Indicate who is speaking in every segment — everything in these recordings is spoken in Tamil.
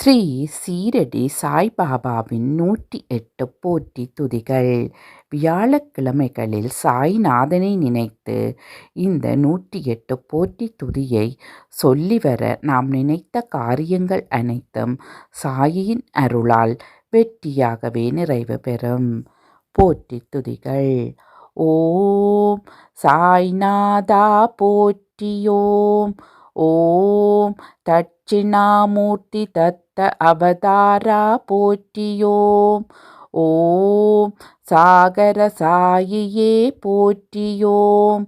Speaker 1: ஸ்ரீ சீரடி சாய்பாபாவின் 108 போற்றி துதிகள். வியாழக்கிழமைகளில் சாய்நாதனை நினைத்து இந்த 108 போற்றி துதியை சொல்லிவர நாம் நினைத்த காரியங்கள் அனைத்தும் சாயின் அருளால் வெற்றியாகவே நிறைவு பெறும். போற்றி துதிகள். ஓம் சாய்நாதா போற்றியோம். ஓம் தட்சிணாமூர்த்தி தத்த அவதாரா போற்றியோம். ஓம் சாகர சாயியே போற்றியோம்.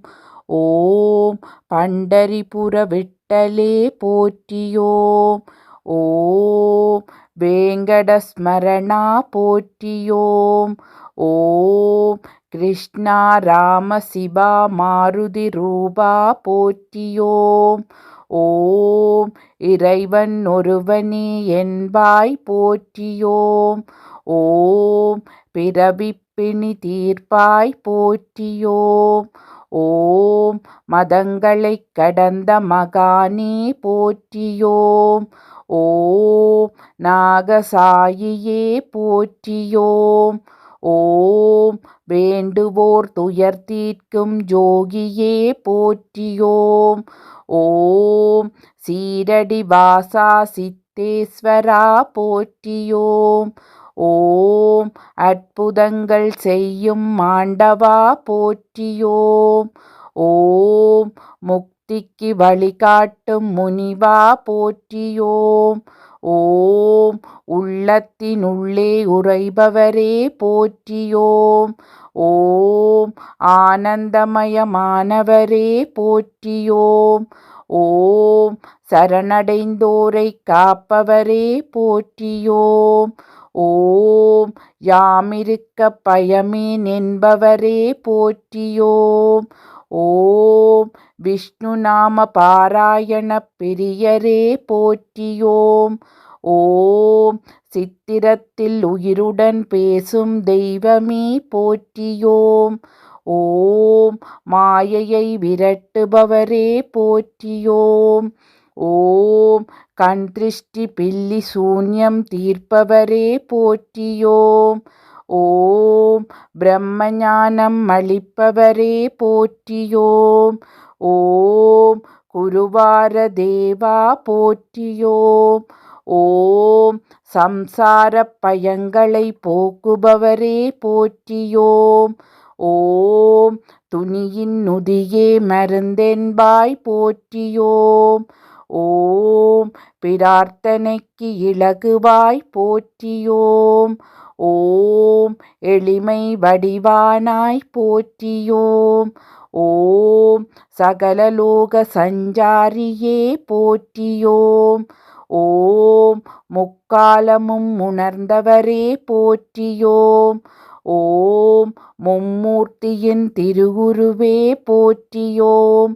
Speaker 1: ஓம் பண்டரிபுர விட்டலே போற்றியோம். ஓம் வேங்கடஸ்மரணா போற்றியோம். ஓம் கிருஷ்ணா ராம சிவா மாருதி ரூபா போற்றியோம். ஓம் இறைவன் ஒருவனே என்பாய் போற்றியோம். ஓம் பிறவிப்பிணி தீர்ப்பாய் போற்றியோம். ஓம் மதங்களைக் கடந்த மகானே போற்றியோம். ஓம் நாகசாயியே போற்றியோம். ஓம் வேண்டுவோர் துயர் தீர்க்கும் ஜோகியே போற்றியோம். ஓம் சீரடி வாசா சித்தேஸ்வரா போற்றியோம். ஓம் அற்புதங்கள் செய்யும் ஆண்டவா போற்றியோம். ஓம் முக்திக்கு வழிகாட்டும் முனிவா போற்றியோம். ஓம் உள்ளத்தினுள்ளே உறைபவரே போற்றியோம். ஓம் ஆனந்தமயமானவரே போற்றியோம். ஓம் சரணடைந்தோரை காப்பவரே போற்றியோம். ஓம் யாமிருக்க பயமேன் என்பவரே போற்றியோம். ஓம் விஷ்ணு நாம பாராயண பிரியரே போற்றியோம். ஓம் சித்திரத்தில் உயிருடன் பேசும் தெய்வமே போற்றியோம். ஓம் மாயையை விரட்டுபவரே போற்றியோம். ஓம் கண் திருஷ்டி பில்லி சூன்யம் தீர்ப்பவரே போற்றியோம். ஓம் பிரம்மஞானம் அளிப்பவரே போற்றியோம். ஓம் குருவார தேவா போற்றியோம். ஓம் சம்சார பயங்களை போக்குபவரே போற்றியோம். ஓம் துணியின் நுதியே மருந்தென்பாய் போற்றியோம். ஓம் பிரார்த்தனைக்கு இலகுவாய் போற்றியோம். ஓம் எளிமை வடிவானாய் போற்றியோம். ஓம் சகலலோக சஞ்சாரியே போற்றியோம். ஓம் முக்காலமும் உணர்ந்தவரே போற்றியோம். ஓம் மும்மூர்த்தியின் திருவுருவே போற்றியோம்.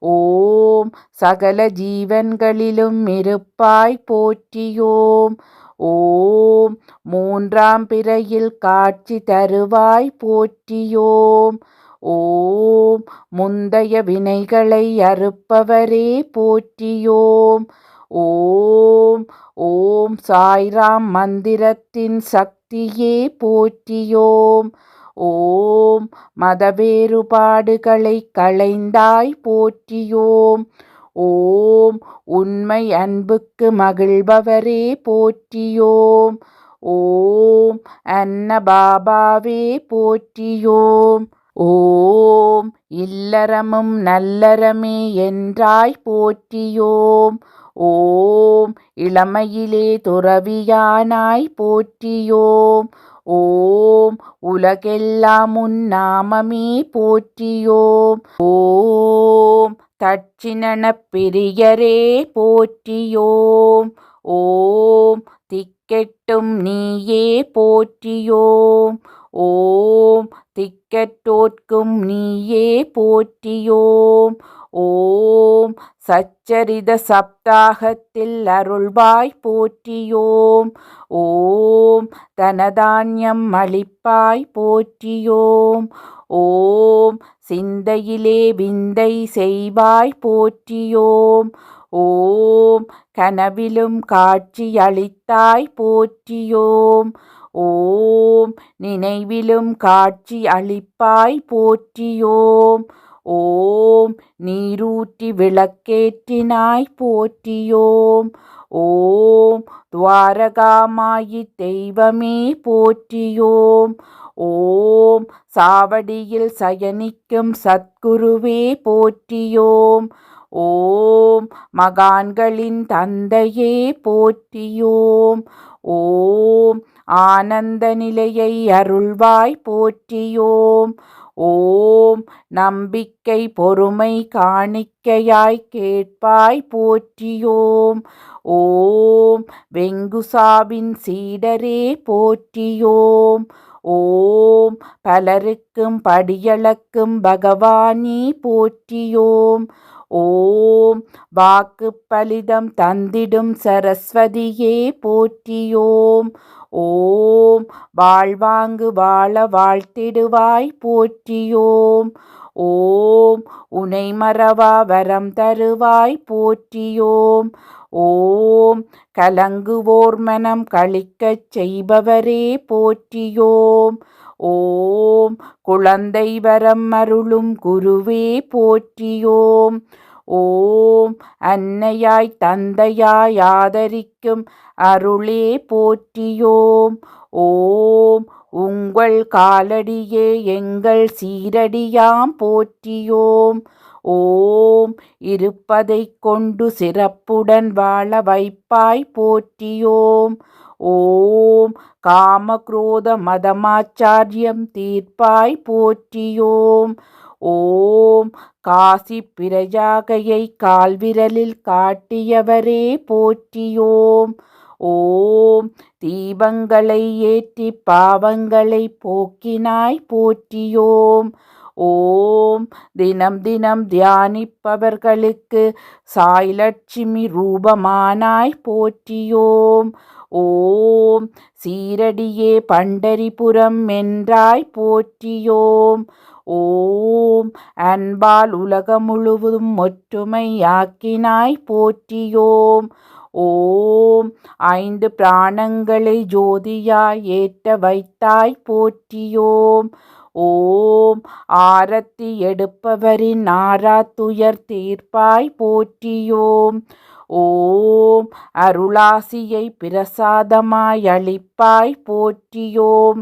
Speaker 1: ஓம் சகல ஜீவன்களிலும் இருப்பாய் போற்றியோம். ஓம் மூன்றாம் பிறையில் காட்சி தருவாய் போற்றியோம். ஓம் முந்தைய வினைகளை அறுப்பவரே போற்றியோம். ஓம் ஓம் சாய்ராம் மந்திரத்தின் சக்தியே போற்றியோம். ஓம் மத வேறுபாடுகளை களைந்தாய் போற்றியோம். ஓம் உண்மை அன்புக்கு மகிழ்பவரே போற்றியோம். ஓம் அன்னபாபாவே போற்றியோம். ஓம் இல்லறமும் நல்லறமே என்றாய் போற்றியோம். ஓம் இளமையிலே துறவியானாய் போற்றியோம். ஓம் உலகெல்லாம் உன் நாமமே போற்றியோம். ஓம் தட்சிணன பிரியரே போற்றியோம். ஓம் திக்கெட்டும் நீயே போற்றியோம். ஓம் திக்கற்றோர்க்கும் நீயே போற்றியோம். ஓம் சச்சரித சப்தாகத்தில் அருள்வாய் போற்றியோம். ஓம் தனதான்யம் அளிப்பாய் போற்றியோம். ஓம் சிந்தையிலே விந்தை செய்வாய் போற்றியோம். ஓம் கனவிலும் காட்சி அளித்தாய் போற்றியோம். ஓம் நினைவிலும் காட்சி அளிப்பாய் போற்றியோம். ஓம் நீரூற்றி விளக்கேற்றினாய் போற்றியோம். ஓம் துவாரகாமாயி தெய்வமே போற்றியோம். ஓம் சாவடியில் சயனிக்கும் சத்குருவே போற்றியோம். ஓம் மகான்களின் தந்தையே போற்றியோம். ஓம் ஆனந்த நிலையை அருள்வாய் போற்றியோம். ஓம் நம்பிக்கை பொறுமை காணிக்கையாய் கேட்பாய் போற்றியோம். ஓம் வெங்குசாவின் சீடரே போற்றியோம். ஓம் பலருக்கும் படியளக்கும் பகவானே போற்றியோம். ஓம் வாக்கு பலிதம் தந்திடும் சரஸ்வதியே போற்றியோம். ஓம் வாழ்வாங்கு வாழ வாழ்த்திடுவாய் போற்றியோம். ஓம் உனை மறவா வரம் தருவாய் போற்றியோம். ஓம் கலங்குவோர் மனம் களிக்கச் செய்பவரே போற்றியோம். ஓம் குழந்தை வரம் அருளும் குருவே போற்றியோம். ஓம் அன்னையாய் தந்தையாய் ஆதரிக்கும் அருளே போற்றியோம். ஓம் உங்கள் காலடியே எங்கள் சீரடியாம் போற்றியோம். ஓம் இருப்பதைக் கொண்டு சிறப்புடன் வாழ வைப்பாய் போற்றியோம். ஓம் காமக்ரோத மதமாச்சாரியம் தீர்ப்பாய் போற்றியோம். ஓம் காசி பிரஜாகையை கால்விரலில் காட்டியவரே போற்றியோம். ஓம் தீபங்களை ஏற்றி பாவங்களை போக்கினாய் போற்றியோம். ஓம் தினம் தினம் தியானிப்பவர்களுக்கு சாய்லட்சுமி ரூபமானாய் போற்றியோம். ஓம் சீரடியே பண்டரிபுரம் என்றாய் போற்றியோம். ஓம் அன்பால் உலகம் முழுவதும் ஒற்றுமையாக்கினாய் போற்றியோம். ஓம் 5 பிராணங்களை ஜோதியாய் ஏற்ற வைத்தாய் போற்றியோம். ஓம் ஆரத்தி எடுப்பவரின் ஆராத்துயர் தீர்ப்பாய் போற்றியோம். ஓம் அருளாசியை பிரசாதமாய் அளிப்பாய் போற்றியோம்.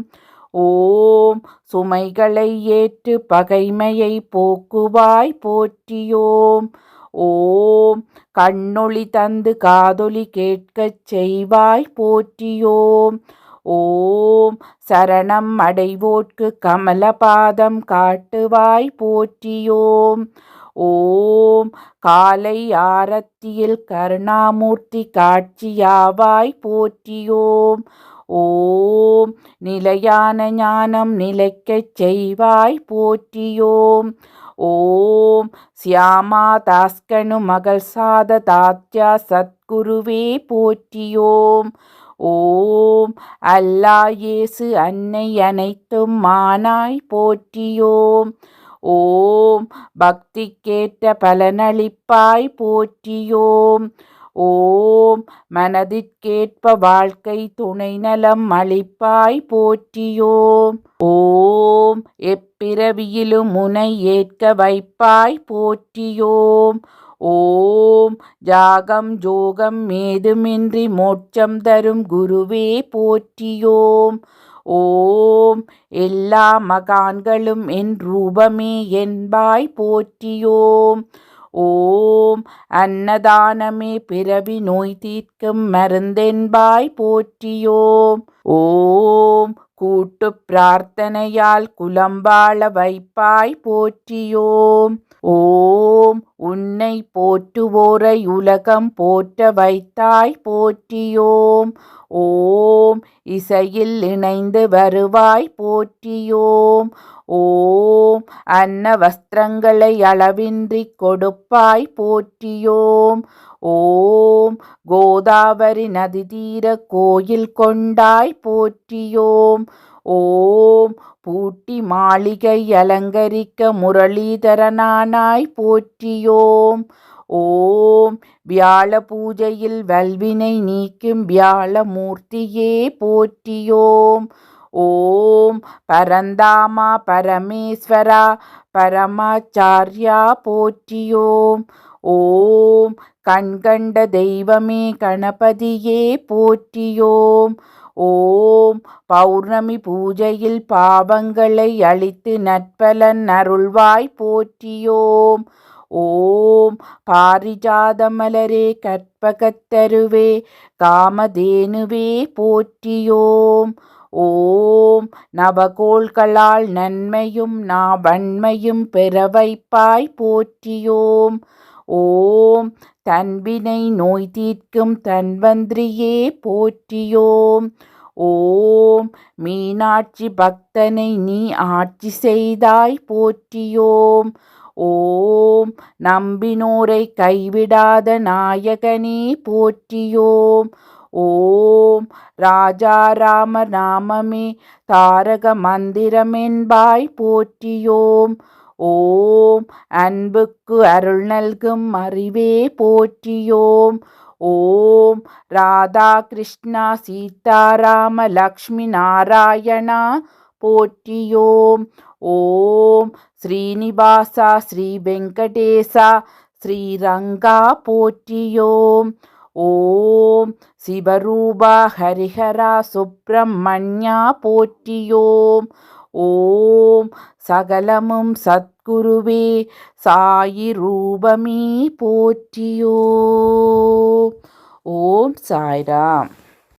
Speaker 1: ஓம் சுமைகளை ஏற்று பகைமையை போக்குவாய் போற்றியோம். ஓம் கண்ணொளி தந்து காதொலி கேட்கச் செய்வாய் போற்றியோம். ஓம் சரணம் அடைவோர்க்கு கமலபாதம் காட்டுவாய் போற்றியோம். ஓம் காலை ஆரத்தியில் கருணாமூர்த்தி காட்சியாவாய் போற்றியோம். ஓம் நிலையான ஞானம் நிலைக்கச் செய்வாய் போற்றியோம். ஓம் சியாமா தாஸ்கனு மகள் சாத தாத்யா சத்குருவே போற்றியோம். ஓம் அல்லா இயேசு அன்னை அனைத்தும் மானாய் போற்றியோம். ஓம் பக்திக்கேற்ற பலனளிப்பாய் போற்றியோம். ஓம் மனதிற்கேற்ப வாழ்க்கை துணை நலம் அளிப்பாய் போற்றியோம். ஓம் எப்பிறவியிலும் உனை ஏற்க வைப்பாய் போற்றியோம். ஓம் ஜாகம் ஜோகம் ஏதுமின்றி மோட்சம் தரும் குருவே போற்றியோம். ஓம் எல்லா மகான்களும் என் ரூபமே என்பாய் போற்றியோம். ஓம் அன்னதானமே பிறவி நோய் தீர்க்கும் மருந்தென்பாய் போற்றியோம். ஓம் கூட்டு பிரார்த்தனையால் குலம் வாழ வைப்பாய் போற்றியோம். ஓம் உன்னை போற்றுவோரை உலகம் போற்ற வைத்தாய் போற்றியோம். ஓம் இசையில் இணைந்து வருவாய் போற்றியோம். ஓம் அன்ன வஸ்திரங்களை அளவின்றி கொடுப்பாய் போற்றியோம். ஓம் கோதாவரி நதி தீர கோயில் கொண்டாய் போற்றியோம். ஓம் பூட்டி மாளிகை அலங்கரிக்க முரளிதரனானாய் போற்றியோம். ஓம் வியாழ பூஜையில் வல்வினை நீக்கும் வியாழமூர்த்தியே போற்றியோம். ஓம் பரந்தாமா பரமேஸ்வரா பரமாச்சார்யா போற்றியோம். ஓம் கண்கண்ட தெய்வமே கணபதியே போற்றியோம். ஓம் பௌர்ணமி பூஜையில் பாவங்களை அழித்து நற்பலன் அருள்வாய் போற்றியோம். ஓம் பாரிஜாத மலரே கற்பகத்தருவே காமதேனுவே போற்றியோம். ஓம் நவகோள்களால் நன்மையும் நாவன்மையும் பெற வைப்பாய் போற்றியோம். ஓம் தன்வினை நோய் தீர்க்கும் தன்வந்திரியே போற்றியோம். ஓம் மீனாட்சி பக்தனை நீ ஆட்சி செய்தாய் போற்றியோம். ஓம் நம்பினோரை கைவிடாத நாயகனே போற்றியோம். ஓம் ராஜாராம நாமமே தாரக மந்திரமென்பாய் போற்றியோம். ஓம் அன்புக்கு அருள் நல்கும் அறிவே போற்றியோம். ஓம் ராதா கிருஷ்ணா சீதாராம லக்ஷ்மி நாராயணா போற்றியோம். ஓம் ஸ்ரீனிவாசா ஸ்ரீ வெங்கடேசா ஸ்ரீரங்கா போற்றியோம். ஓம் சிவரூபா ஹரிஹரா சுப்பிரமணியா போற்றியோம். ஓம் சகலமும் சத்குருவே சாயி ரூபமே போற்றியோம். ஓம் சாய்ராம்.